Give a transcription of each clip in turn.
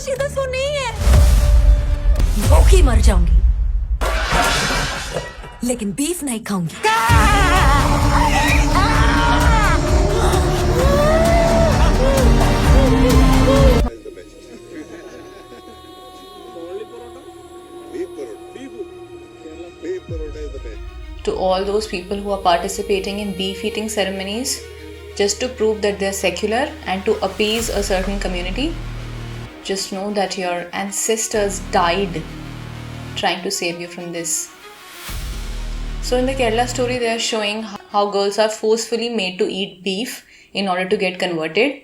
सीधा सो नहीं है। भूखी मर जाऊंगी लेकिन बीफ नहीं खाऊंगी। To all those people who are participating in beef eating ceremonies just to prove that they are secular and to appease a certain community, just know that your ancestors died trying to save you from this. So in the Kerala story, they are showing how girls are forcefully made to eat beef in order to get converted,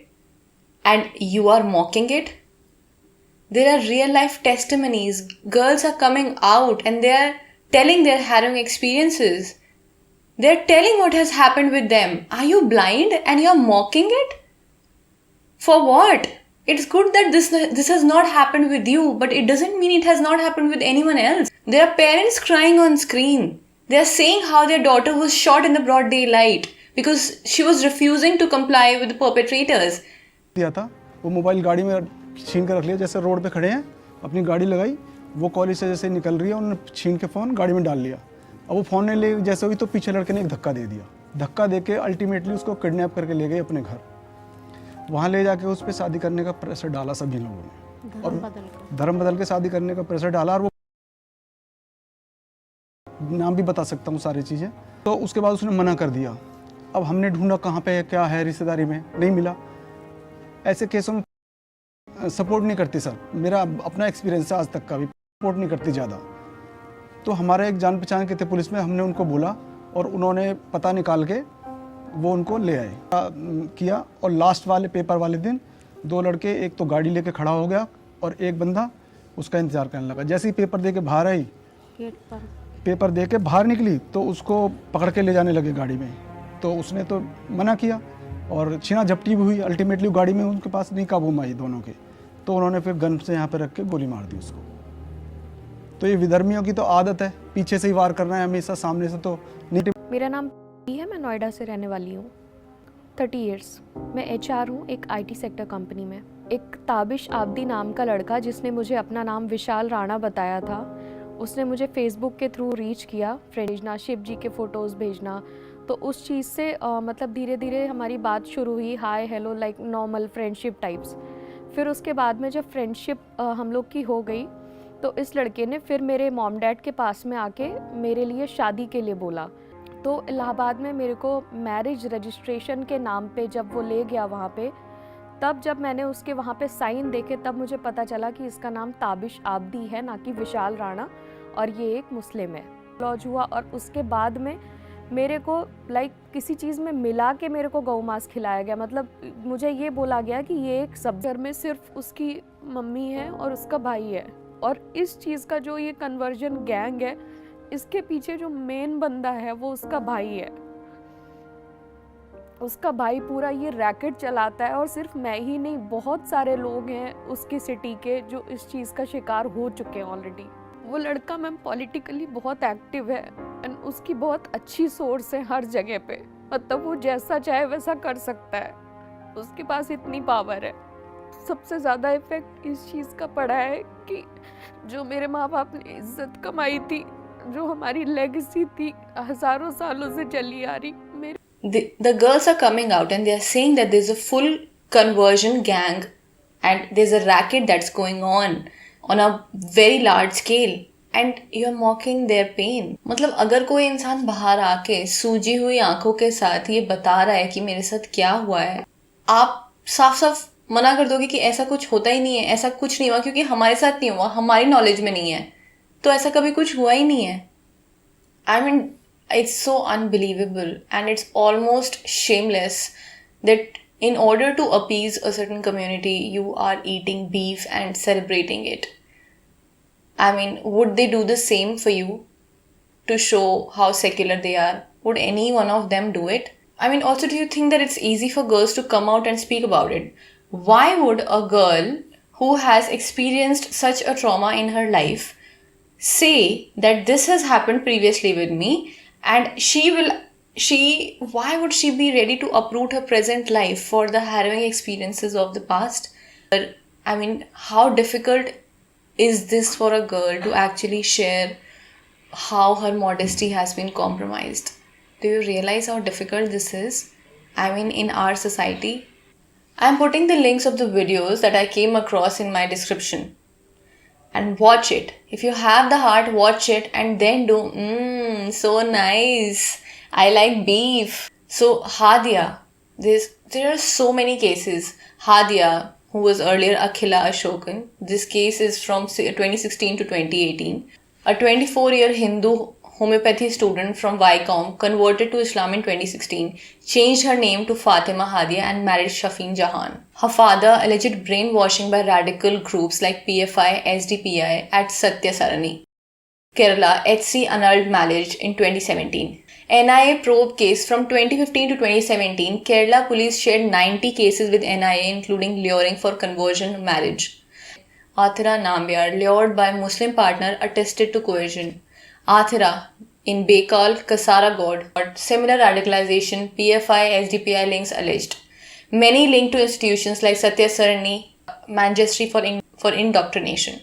and you are mocking it. There are real life testimonies. Girls are coming out and they are telling their harrowing experiences. They are telling what has happened with them. Are you blind and you are mocking it? For what? It's good that this has not happened with you, but it doesn't mean it has not happened with anyone else. There are parents crying on screen. They are saying how their daughter was shot in the broad daylight because she was refusing to comply with the perpetrators. दिया था वो mobile गाड़ी में छीन कर रख लिया। जैसे रोड पे खड़े हैं, अपनी गाड़ी लगाई, वो कॉलेज से जैसे निकल रही है, उन्होंने छीन के फ़ोन गाड़ी में डाल लिया। अब वो फ़ोन ने ले जैसे हुई तो पीछे लड़के ने एक धक्का दे दिया। धक्का दे के अल्टीमेटली उसको किडनैप करके ले गए अपने घर। वहाँ ले जाके उस पर शादी करने का प्रेशर डाला सभी लोगों ने, और धर्म बदल के शादी करने का प्रेशर डाला। और वो नाम भी बता सकता हूँ सारी चीज़ें। तो उसके बाद उसने मना कर दिया। अब हमने ढूंढा कहाँ पे है, क्या है, रिश्तेदारी में नहीं मिला। ऐसे केसों में सपोर्ट नहीं करती सर। मेरा अपना एक्सपीरियंस है आज तक का भी, सपोर्ट नहीं करती ज़्यादा। तो हमारे एक जान पहचान के थे पुलिस में, हमने उनको बोला और उन्होंने पता निकाल के वो उनको ले आए किया। और लास्ट वाले पेपर वाले दिन 2 लड़के, एक तो गाड़ी लेके खड़ा हो गया और एक बंदा उसका इंतज़ार करने लगा। जैसे ही पेपर दे के बाहर आई, पेपर दे के बाहर निकली तो उसको पकड़ के ले जाने लगे गाड़ी में। तो उसने तो मना किया और छीना झपटी भी हुई। अल्टीमेटली गाड़ी में उनके पास नहीं काबू में आई दोनों के, तो उन्होंने फिर गन से यहाँ पे रख के गोली मार दी उसको। तो ये विधर्मियों की तो आदत है, पीछे से ही वार करना है हमेशा, सामने से तो नहीं। मेरा नाम है, मैं नोएडा से रहने वाली हूँ। 30 इयर्स। मैं HR हूँ एक IT सेक्टर कंपनी में। एक ताबिश आब्दी नाम का लड़का जिसने मुझे अपना नाम विशाल राणा बताया था, उसने मुझे फेसबुक के थ्रू रीच किया, फ्रेंड भेजना, शिव जी के फ़ोटोज़ भेजना। तो उस चीज़ से मतलब धीरे धीरे हमारी बात शुरू हुई, hi hello like normal friendship types. फिर उसके बाद में जब फ्रेंडशिप हम लोग की हो गई तो इस लड़के ने फिर मेरे मॉम डैड के पास में आके मेरे लिए शादी के लिए बोला। तो इलाहाबाद में मेरे को मैरिज रजिस्ट्रेशन के नाम पे जब वो ले गया वहाँ पे, तब जब मैंने उसके वहाँ पे साइन देखे तब मुझे पता चला कि इसका नाम ताबिश आब्दी है, ना कि विशाल राणा, और ये एक मुस्लिम है। लॉज हुआ और उसके बाद में मेरे को लाइक किसी चीज़ में मिला के मेरे को गौ मांस खिलाया गया। मतलब मुझे ये बोला गया कि ये एक सब घर में सिर्फ उसकी मम्मी है और उसका भाई है, और इस चीज़ का जो ये कन्वर्जन गैंग है, इसके पीछे जो मेन बंदा है वो उसका भाई है। उसका भाई पूरा ये रैकेट चलाता है, और सिर्फ मैं ही नहीं, बहुत सारे लोग हैं उसकी सिटी के जो इस चीज़ का शिकार हो चुके हैं ऑलरेडी। वो लड़का मैम पॉलिटिकली बहुत एक्टिव है एंड उसकी बहुत अच्छी सोर्स है हर जगह पे। मतलब वो जैसा चाहे वैसा कर सकता है, उसके पास इतनी पावर है। सबसे ज़्यादा इफेक्ट इस चीज़ का पड़ा है कि जो मेरे माँ बाप ने इज्जत कमाई थी, जो हमारी लेगेसी थी, हज़ारों सालों से चली आ रही। The girls are coming out and they are saying that there's a full conversion gang and there's a racket that's going on a very large scale and you're mocking their pain. मतलब अगर कोई इंसान बाहर आके सूजी हुई आंखों के साथ ये बता रहा है कि मेरे साथ क्या हुआ है, आप साफ साफ मना कर दोगे कि ऐसा कुछ होता ही नहीं है, ऐसा कुछ नहीं हुआ, क्योंकि हमारे साथ नहीं हुआ, हमारी नॉलेज में नहीं है, तो ऐसा कभी कुछ हुआ ही नहीं है। I mean, it's so unbelievable and it's almost shameless that in order to appease a certain community, you are eating beef and celebrating it. I mean, would they do the same for you to show how secular they are? Would any one of them do it? I mean, also, do you think that it's easy for girls to come out and speak about it? Why would a girl who has experienced such a trauma in her life say that this has happened previously with me, and why would she be ready to uproot her present life for the harrowing experiences of the past? I mean, how difficult is this for a girl to actually share how her modesty has been compromised? Do you realize how difficult this is? I mean, in our society. I'm putting the links of the videos that I came across in my description. And watch it. If you have the heart, watch it and then do, so nice. I like beef. So, Hadia, there are so many cases. Hadia, who was earlier Akhila Ashokan, this case is from 2016 to 2018. A 24-year Hindu homeopathy student from Wycombe converted to Islam in 2016, changed her name to Fatima Hadia and married Shafin Jahan. Her father alleged brainwashing by radical groups like PFI, SDPI at Satya Sarani. Kerala, HC annulled marriage in 2017. NIA probe case from 2015 to 2017, Kerala police shared 90 cases with NIA including luring for conversion marriage. Athira Nambiar, lured by Muslim partner, attested to coercion. Athira in Bekal, Kasaragod, similar radicalization, PFI, SDPI links alleged. Many linked to institutions like Satya Sarani, Manjeshri for indoctrination.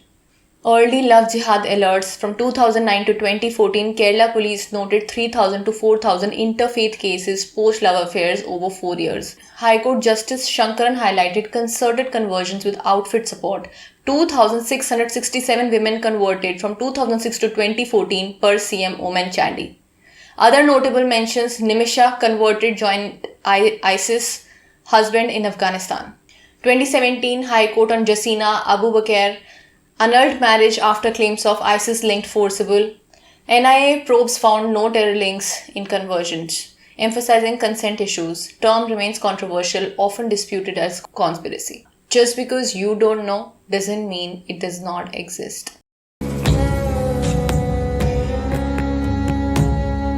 Early love jihad alerts from 2009 to 2014, Kerala police noted 3,000 to 4,000 interfaith cases post love affairs over 4 years. High Court Justice Shankaran highlighted concerted conversions with outfit support. 2,667 women converted from 2006 to 2014 per CM Oman Chandy. Other notable mentions: Nimisha converted, joined ISIS, husband in Afghanistan. 2017 High Court on Jasina Abu Bakr, annulled marriage after claims of ISIS-linked forcible. NIA probes found no terror links in conversions, emphasizing consent issues. Term remains controversial, often disputed as conspiracy. Just because you don't know doesn't mean it does not exist.